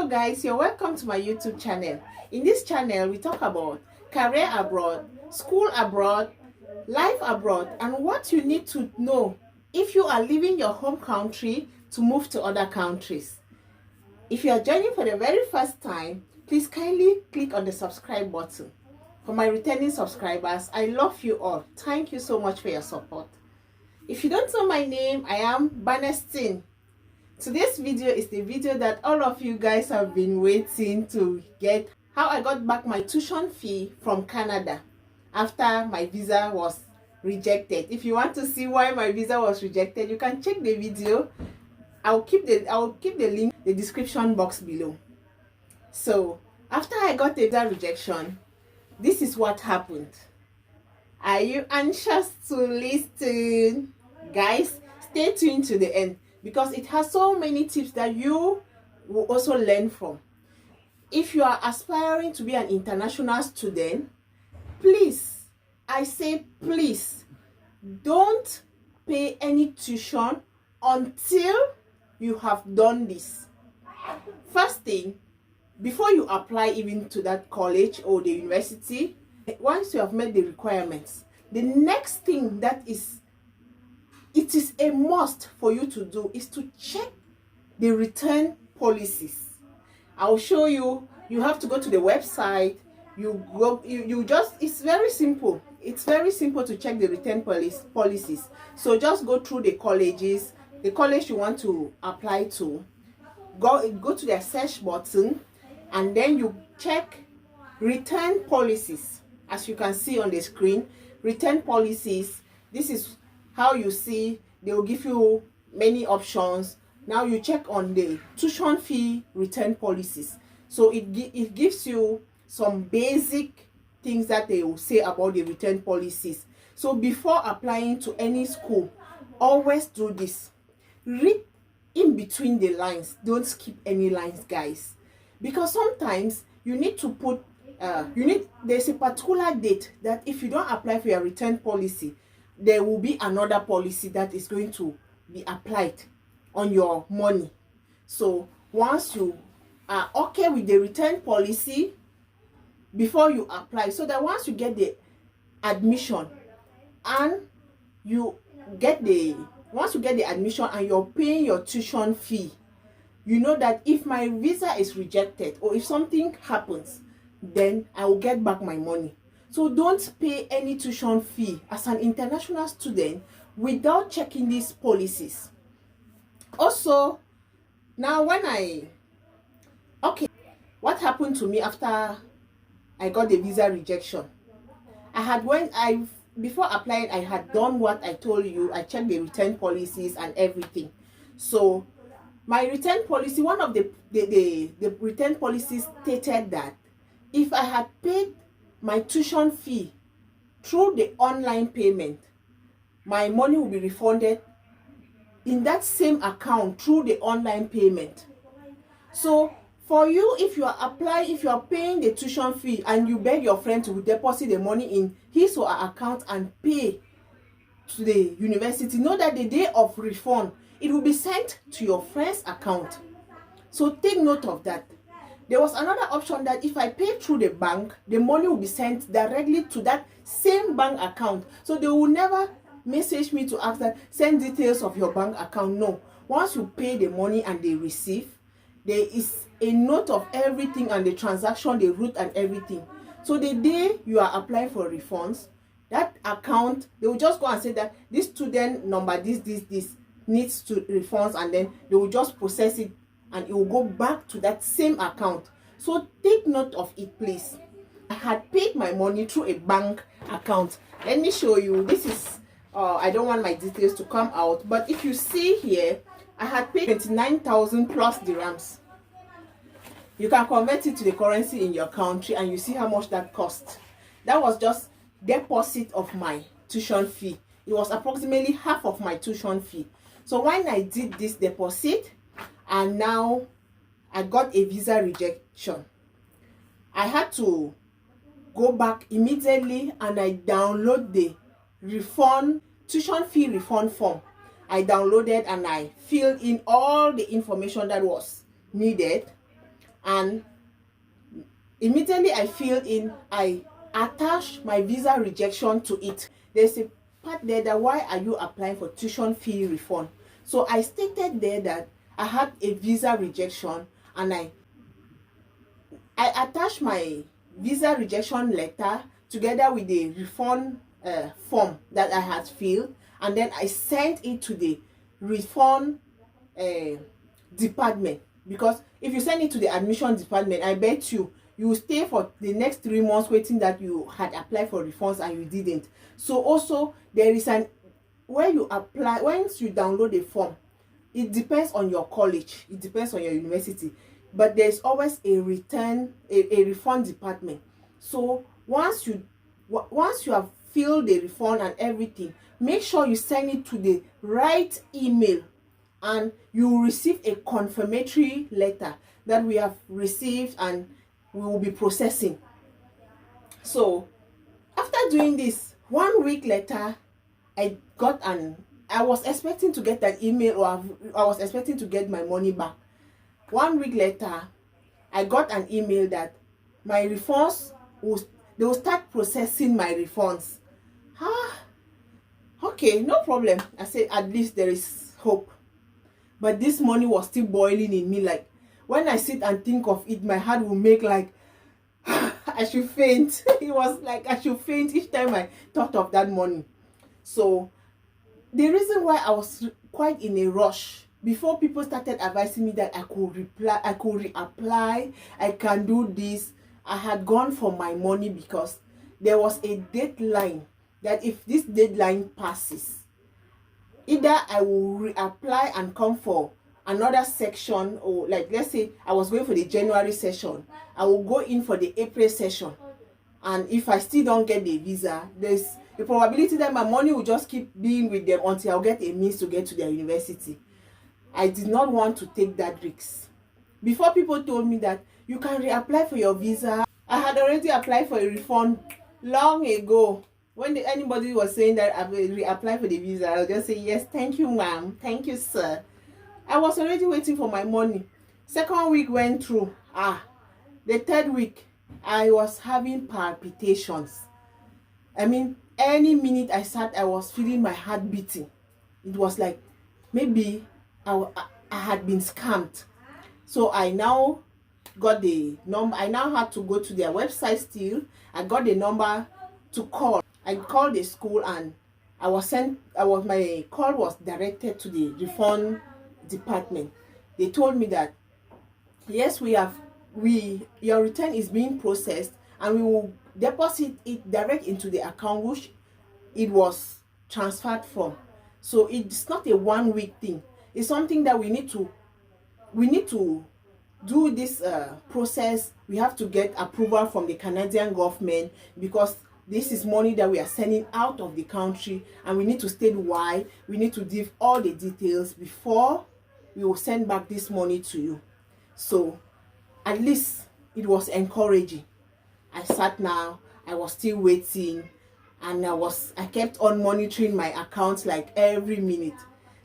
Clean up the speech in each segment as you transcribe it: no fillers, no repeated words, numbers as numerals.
Hello guys, you're welcome to my YouTube channel. In this channel, we talk about career abroad, school abroad, life abroad, and what you need to know if you are leaving your home country to move to other countries. If you are joining for the very first time, please kindly click on the subscribe button. For my returning subscribers, I love you all. Thank you so much for your support. If you don't know my name, I am Banestine. Today's video is the video that all of you guys have been waiting to get. How I got back my tuition fee from Canada after my visa was rejected. If you want to see why my visa was rejected, you can check the video. I'll keep the link in the description box below. So after I got the visa rejection, this is what happened. Are you anxious to listen? Guys, stay tuned to the end, because it has so many tips that you will also learn from. If you are aspiring to be an international student, please, I say please, don't pay any tuition until you have done this. First thing, before you apply even to that college or the university, once you have met the requirements, the next thing that it is a must for you to do is to check the return policies. I'll show you. You have to go to the website. It's very simple. It's very simple to check the return policies. So just go through the colleges, the college you want to apply to. Go to the search button, and then you check return policies. As you can see on the screen, return policies. This is how you see. They will give you many options. Now you check on the tuition fee return policies. So it gives you some basic things that they will say about the return policies. So before applying to any school, always do this. Read in between the lines. Don't skip any lines, guys, because sometimes you need to put there's a particular date that if you don't apply for your return policy, there will be another policy that is going to be applied on your money. So once you are okay with the return policy, before you apply, so that once you get the admission and once you get the admission and you're paying your tuition fee, you know that if my visa is rejected or if something happens, then I will get back my money. So don't pay any tuition fee as an international student without checking these policies. Also, now what happened to me after I got the visa rejection? Before applying, I had done what I told you. I checked the return policies and everything. So my return policy, one of the return policies stated that if I had paid my tuition fee through the online payment, my money will be refunded in that same account through the online payment. So for you, if you are paying the tuition fee and you beg your friend to deposit the money in his or her account and pay to the university, know that the day of refund, it will be sent to your friend's account. So take note of that. There was another option that if I pay through the bank, the money will be sent directly to that same bank account. So they will never message me to ask that, send details of your bank account. No. Once you pay the money and they receive, there is a note of everything and the transaction, the route and everything. So the day you are applying for refunds, that account, they will just go and say that this student number, this needs to refunds, and then they will just process it and it will go back to that same account. So take note of it, please. I had paid my money through a bank account. Let me show you. This is I don't want my details to come out, but if you see here, I had paid 29,000 plus dirhams. You can convert it to the currency in your country and you see how much that cost. That was just deposit of my tuition fee. It was approximately half of my tuition fee. So when I did this deposit, and now I got a visa rejection, I had to go back immediately and I download the tuition fee refund form. I downloaded and I filled in all the information that was needed. and immediately I filled in, I attached my visa rejection to it. There's a part there that why are you applying for tuition fee refund. So I stated there that I had a visa rejection, and I attached my visa rejection letter together with the refund form that I had filled, and then I sent it to the refund uh, department. Because if you send it to the admission department, I bet you will stay for the next 3 months waiting that you had applied for refunds and you didn't. So also there is an, when you apply, once you download the form, it depends on your college, it depends on your university, but there's always a refund department. So once you have filled the refund and everything, make sure you send it to the right email, and you will receive a confirmatory letter that we have received and we will be processing. So after doing this, 1 week later, I was expecting to get an email, or I was expecting to get my money back. 1 week later, I got an email that my refunds they will start processing my refunds. Okay, no problem. I said, at least there is hope. But this money was still boiling in me. Like, when I sit and think of it, my heart will make like I should faint. It was like I should faint each time I thought of that money. So the reason why I was quite in a rush, before people started advising me that I could reapply, I can do this, I had gone for my money, because there was a deadline that if this deadline passes, either I will reapply and come for another section, or like, let's say I was going for the January session, I will go in for the April session, and if I still don't get the visa, there's the probability that my money will just keep being with them until I'll get a means to get to their university. I did not want to take that risk. Before people told me that you can reapply for your visa, I had already applied for a refund long ago. When anybody was saying that I will reapply for the visa, I'll just say, yes, thank you, ma'am, thank you, sir. I was already waiting for my money. Second week went through. The third week, I was having palpitations. I mean, any minute I sat, I was feeling my heart beating. It was like maybe I had been scammed. So I now got the number. I now had to go to their website still. I got the number to call. I called the school, and my call was directed to the refund department. They told me that yes, your return is being processed, and we will deposit it direct into the account which it was transferred from. So it's not a 1 week thing. It's something that we need to do this process. We have to get approval from the Canadian government, because this is money that we are sending out of the country, and we need to state why. We need to give all the details before we will send back this money to you. So at least it was encouraging. I sat now, I was still waiting, and I kept on monitoring my account like every minute.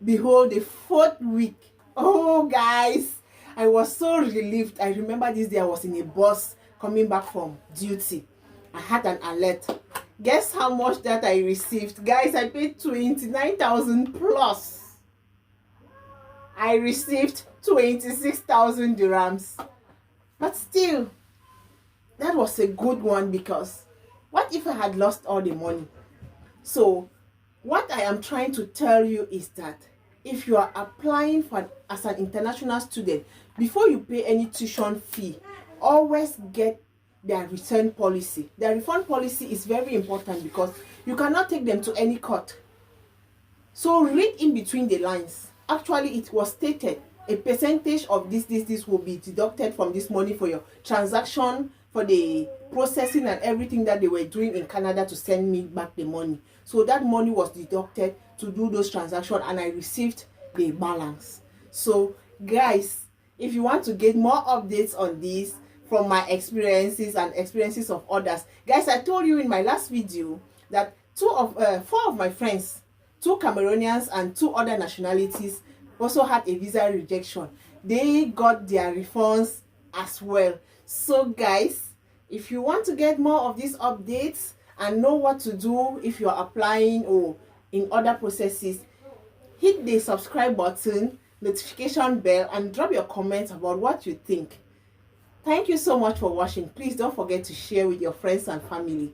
Behold, the 4th week, oh guys, I was so relieved. I remember this day I was in a bus coming back from duty. I had an alert. Guess how much that I received? Guys, I paid 29,000 plus. I received 26,000 dirhams. But still, that was a good one, because what if I had lost all the money? So what I am trying to tell you is that if you are applying as an international student, before you pay any tuition fee, always get their return policy. Their refund policy is very important, because you cannot take them to any court. So read in between the lines. Actually, it was stated a percentage of this will be deducted from this money for your transaction, for the processing and everything that they were doing in Canada to send me back the money. So that money was deducted to do those transactions, and I received the balance. So guys, if you want to get more updates on this from my experiences and experiences of others, guys, I told you in my last video that 4 of my friends, 2 Cameroonians and 2 other nationalities, also had a visa rejection. They got their refunds as well. So guys, if you want to get more of these updates and know what to do if you are applying or in other processes, hit the subscribe button, notification bell, and drop your comments about what you think. Thank you so much for watching. Please don't forget to share with your friends and family.